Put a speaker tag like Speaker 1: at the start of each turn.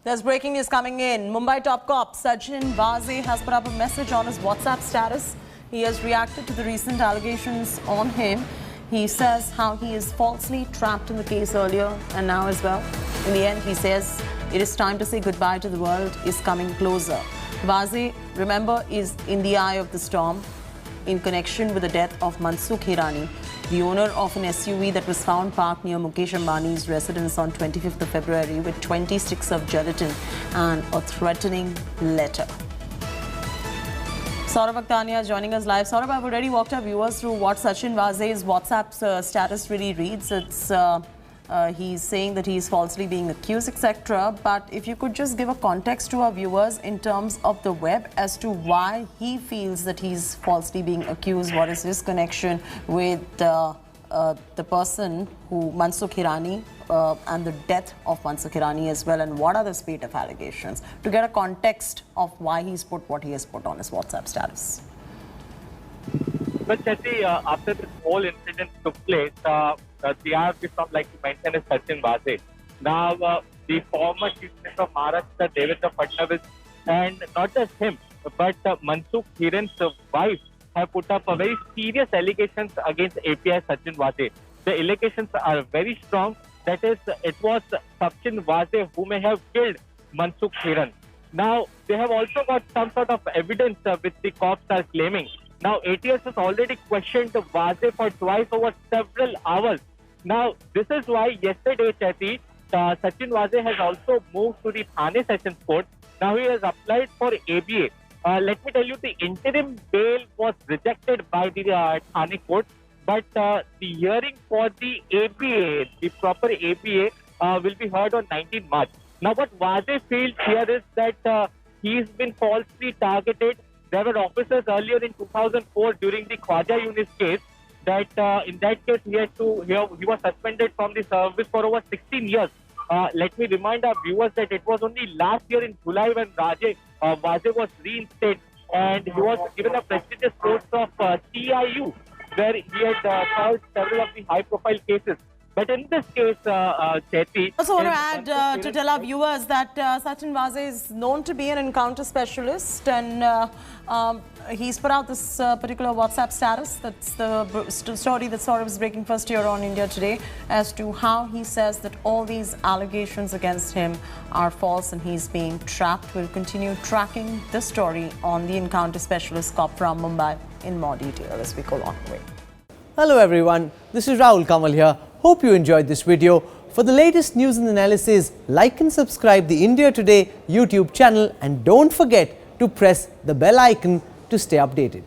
Speaker 1: There's breaking news coming in. Mumbai top cop Sachin Vaze has put up a message on his WhatsApp status. He has reacted to the recent allegations on him. He says how he is falsely trapped in the case earlier and now as well. In the end, he says it is time to say goodbye to the world is coming closer. Vaze, remember, is in the eye of the storm in connection with the death of Mansukh Hirani, the owner of an SUV that was found parked near Mukesh Ambani's residence on 25th of February with 20 sticks of gelatin and a threatening letter. Saurabh Akhtania joining us live. Saurabh, I've already walked our viewers through what Sachin Vaze's WhatsApp status really reads. It's he's saying that he's falsely being accused, etc. But if you could just give a context to our viewers in terms of the web as to why he feels that he's falsely being accused. What is his connection with the person who, Mansukh Hirani, and the death of Mansukh Hirani as well, and what are the spate of allegations, to get a context of why he's put what he has put on his WhatsApp status.
Speaker 2: But Chetty, after this whole incident took place, the RP from, like you mentioned, is Sachin Vaze. Now, the former Chief Minister of Maharashtra, Devendra Fadnavis, and not just him, but Mansukh Hirani's wife have put up a very serious allegations against API Sachin Vaze. The allegations are very strong. That is, it was Sachin Vaze who may have killed Mansukh Hirani. Now, they have also got some sort of evidence which the cops are claiming. Now, ATS has already questioned Vaze for twice over several hours. Now, this is why yesterday, Chetty, Sachin Vaze has also moved to the Thane Sessions Court. Now, he has applied for ABA. Let me tell you, the interim bail was rejected by the Thane Court, but the hearing for the ABA, the proper ABA, will be heard on 19 March. Now, what Vaze feels here is that he's been falsely targeted. There were officers earlier in 2004 during the Khwaja Yunis case that in that case he was suspended from the service for over 16 years. Let me remind our viewers that it was only last year in July when Vaze was reinstated and he was given a prestigious post of TIU, where he had solved several of the high-profile cases. But in this case, Chetty...
Speaker 1: I also want to add to tell our viewers that Sachin Vaze is known to be an encounter specialist, and he's put out this particular WhatsApp status. That's the story that Saurabh is breaking first here on India Today, as to how he says that all these allegations against him are false and he's being trapped. We'll continue tracking this story on the encounter specialist cop from Mumbai in more detail as we go along the way.
Speaker 3: Hello everyone, this is Rahul Kamal here. Hope you enjoyed this video. For the latest news and analysis, like and subscribe the India Today YouTube channel, and don't forget to press the bell icon to stay updated.